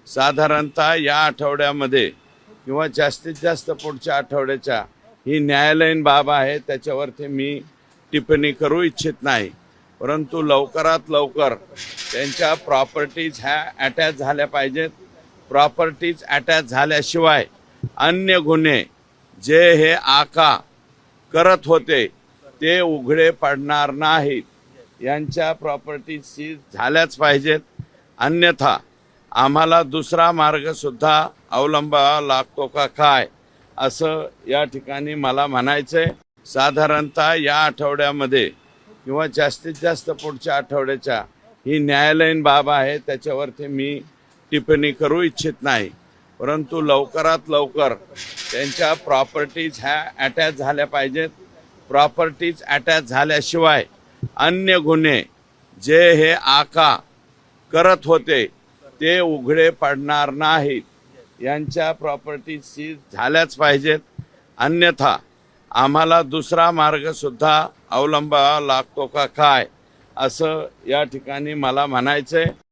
साधारणतः या आठवड्यामध्ये किंवा जास्तीत जास्त पुढच्या आठवड्याच्या ही न्यायालयीन बाब आहे, त्याच्यावरती मी टिप्पणी करू इच्छित नाही. परंतु लवकरात लवकर त्यांच्या प्रॉपर्टीज ह्या अटॅच झाल्या पाहिजेत. प्रॉपर्टीज अटॅच झाल्याशिवाय अन्य गुन्हे जे हे आका करत होते ते उघडे पडणार नाहीत. यांच्या प्रॉपर्टीज सीज झाल्याच पाहिजेत. अन्यथा आम्हाला दुसरा मार्ग सुद्धा अवलंबावा लागतो का काय, असं या ठिकाणी मला म्हणायचंय. साधारणतः या आठवड्यामध्ये किंवा जास्तीत जास्त पुढच्या आठवड्याच्या ही न्यायालयीन बाब आहे, त्याच्यावरती मी टिप्पणी करू इच्छित नाही. परंतु लवकरात लवकर त्यांच्या प्रॉपर्टीज ह्या अटॅच झाल्या पाहिजेत. प्रॉपर्टीज अटॅच झाल्याशिवाय अन्य गुन्हे जे हे आका करत होते ते उघडे पडणार नाहीत. यांच्या प्रॉपर्टीज सीज झाल्याच पाहिजेत. अन्यथा आम्हाला दुसरा मार्ग सुद्धा अवलंबावा लागतो का काय, असं या ठिकाणी मला म्हणायचंय.